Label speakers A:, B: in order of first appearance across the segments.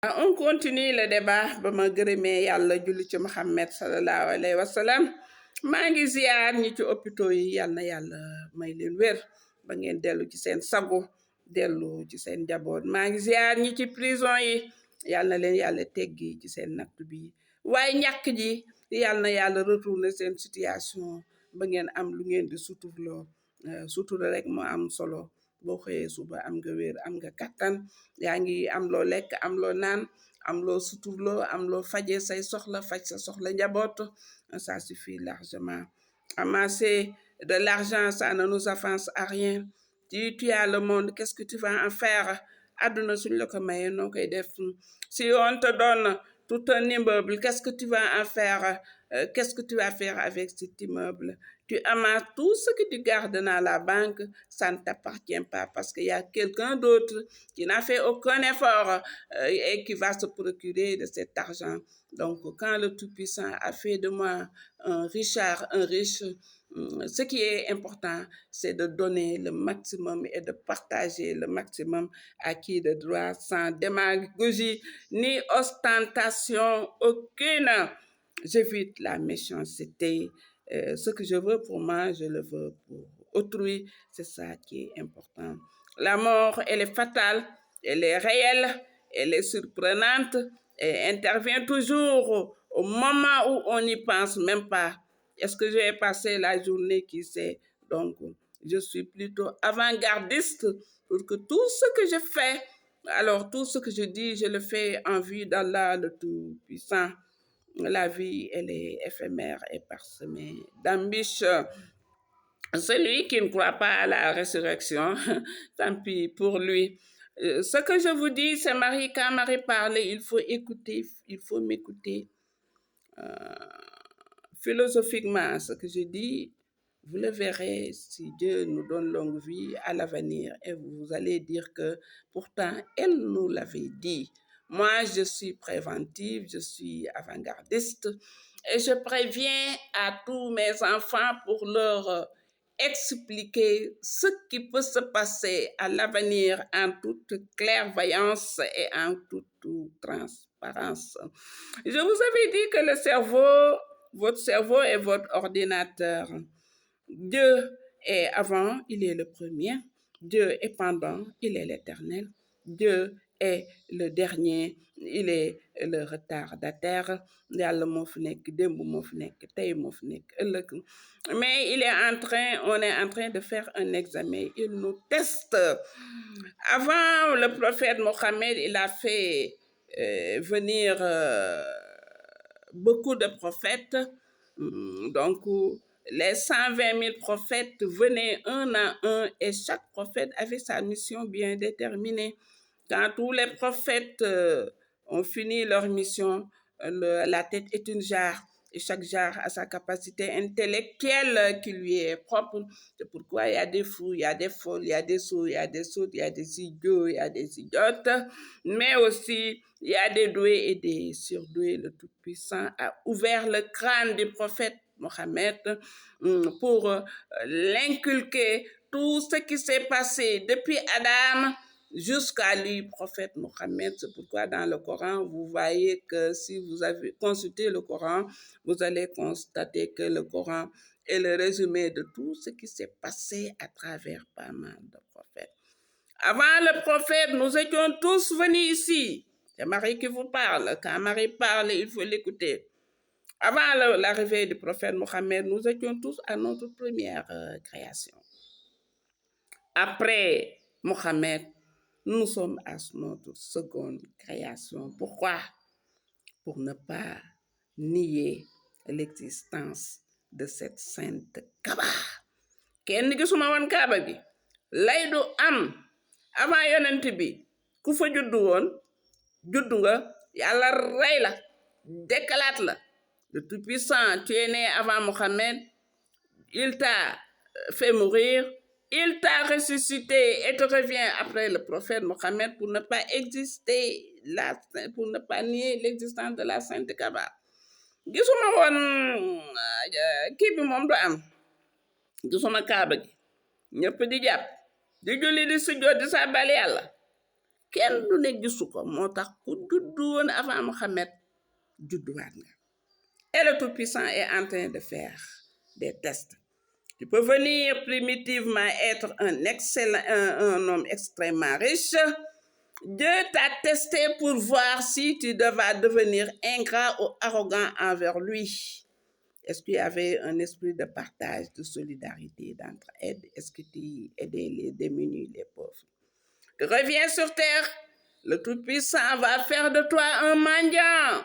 A: On continue le débat ba ma gërëmee yàlla julli ci Muhammad sallallahu alayhi wa sallam maa ngi ziar ñi ci hôpitaux yi yal na yàlla may leen wér ba ngeen dellu ci seen sago dellu ci seen njaboot maa ngi ziar ñi ci prison yi yal na leen yàlla teggi ci seen nattu bi waaye ñàkk ji yal na yàlla retourner seen situation ba ngeen am lu ngeen di suturloo sutura rek moo am solo boo xëyee suba am nga wér am nga kattan yaa ngi am loo lekk am loo naan am loo suturloo am loo faje say soxla faj sa soxla njaboot ça suffit largement amasser de l'argent ça ne nous avance à rien tu as le monde qu'est-ce que tu vas en faire àdduna suñ la ko mayee noo koy def si on te donne tout un immeuble qu'est-ce que tu vas en faire qu'est-ce que tu vas faire avec cet immeuble tu amasses tout ce que tu gardes dans la banque, ça ne t'appartient pas parce qu'il y a quelqu'un d'autre qui n'a fait aucun effort et qui va se procurer de cet argent. Donc, quand le Tout-Puissant a fait de moi un richard, un riche, ce qui est important, c'est de donner le maximum et de partager le maximum à qui de droit sans démagogie ni ostentation aucune. J'évite la méchanceté. Ce que je veux pour moi, je le veux pour autrui. C'est ça qui est important. La mort, elle est fatale, elle est réelle, elle est surprenante et intervient toujours au moment où on n'y pense même pas. Est-ce que je vais passer la journée, qui sait? Donc, je suis plutôt avant-gardiste pour que tout ce que je fais, alors tout ce que je dis, je le fais en vue d'Allah le Tout-Puissant. La vie, elle est éphémère et parsemée d'embûches. Celui qui ne croit pas à la résurrection, tant pis pour lui. Ce que je vous dis, c'est Marie, quand Marie parlait, il faut écouter, il faut m'écouter. Philosophiquement, ce que je dis, vous le verrez si Dieu nous donne longue vie à l'avenir et vous allez dire que pourtant, elle nous l'avait dit. Moi, je suis préventive, je suis avant-gardiste et je préviens à tous mes enfants pour leur expliquer ce qui peut se passer à l'avenir en toute clairvoyance et en toute transparence. Je vous avais dit que le cerveau, votre cerveau est votre ordinateur. Dieu est avant, il est le premier. Dieu est pendant, il est l'éternel. Dieu est le dernier, il est le retardataire. Yàlla moo fi nekk démb moo fi nekk tey moo fi nekk ëllëg. Mais on est en train de faire un examen. Il nous teste. Avant le prophète Mohammed, il a fait venir beaucoup de prophètes. Donc, les 120 000 prophètes venaient un à un et chaque prophète avait sa mission bien déterminée. Quand tous les prophètes ont fini leur mission, la tête est une jarre et chaque jarre a sa capacité intellectuelle qui lui est propre. C'est pourquoi il y a des fous, il y a des folles, il y a des sourds, il y a des sourds, il y a des idiots, il y a des idiotes, mais aussi il y a des doués et des surdoués. Le Tout-Puissant a ouvert le crâne du prophète Mohammed pour l'inculquer tout ce qui s'est passé depuis Adam jusqu'à lui, prophète Mohammed. C'est pourquoi dans le Coran, vous voyez que si vous avez consulté le Coran, vous allez constater que le Coran est le résumé de tout ce qui s'est passé à travers pas mal de prophètes. Avant le prophète, nous étions tous venus ici. C'est Marie qui vous parle. Quand Marie parle, il faut l'écouter. Avant l'arrivée du prophète Mohammed, nous étions tous à notre première création. Après Mohammed, nous sommes à notre seconde création. Pourquoi? Pour ne pas nier l'existence de cette sainte Kaaba. Kenn gisuma woon Kaaba bi lay du am avant yonent bi ku fa juddu woon juddu nga yàlla rey la dekkalaat la. Le Tout-Puissant, tu es né avant Mohammed, il t'a fait mourir, il t'a ressuscité et te revient après le prophète Mohammed pour ne pas exister, pour ne pas nier l'existence de la sainte Kaaba. Gisuma woon kii bi moom du am gisuma Kaaba gi ñëpp di jàpp di julli di sujjoot di sàbbal Yàlla kenn du ne gisu ko moo tax ku juddu woon avant Mohamed judduwaat nga. Et le Tout-Puissant est en train de faire des tests. Tu peux venir primitivement être un homme extrêmement riche. Dieu t'a testé pour voir si tu devais devenir ingrat ou arrogant envers lui. Est-ce qu'il y avait un esprit de partage, de solidarité, d'entraide? Est-ce que tu aidais les démunis, les pauvres? Tu reviens sur terre, le Tout-Puissant va faire de toi un mendiant.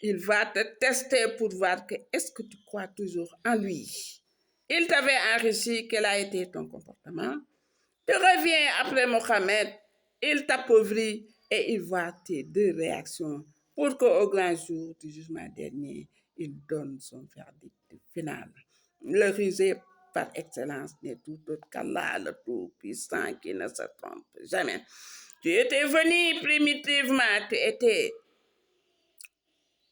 A: Il va te tester pour voir que est-ce que tu crois toujours en lui. Il t'avait enrichi, quel a été ton comportement? Tu reviens après Mohamed, il t'appauvrit et il voit tes deux réactions pour qu'au grand jour du jugement dernier, il donne son verdict final. Le rusé par excellence n'est tout autre qu'Allah, le Tout-Puissant qui ne se trompe jamais. Tu étais venu primitivement,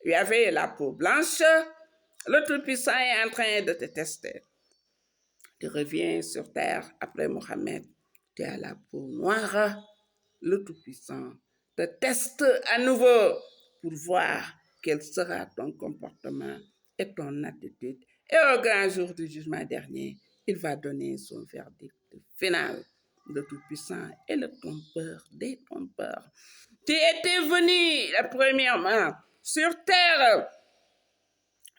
A: tu avais la peau blanche, le Tout-Puissant est en train de te tester. Tu reviens sur terre après Mohamed, tu as la peau noire, le Tout-Puissant te teste à nouveau pour voir quel sera ton comportement et ton attitude. Et au grand jour du jugement dernier, il va donner son verdict final. Le Tout-Puissant est le trompeur des trompeurs. Tu étais venu premièrement sur terre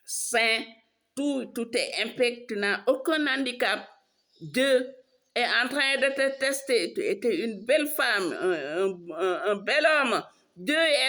A: saint, tout est impec, tu n'as aucun handicap. Dieu est en train de te tester. Tu étais une belle femme, un bel homme. Dieu est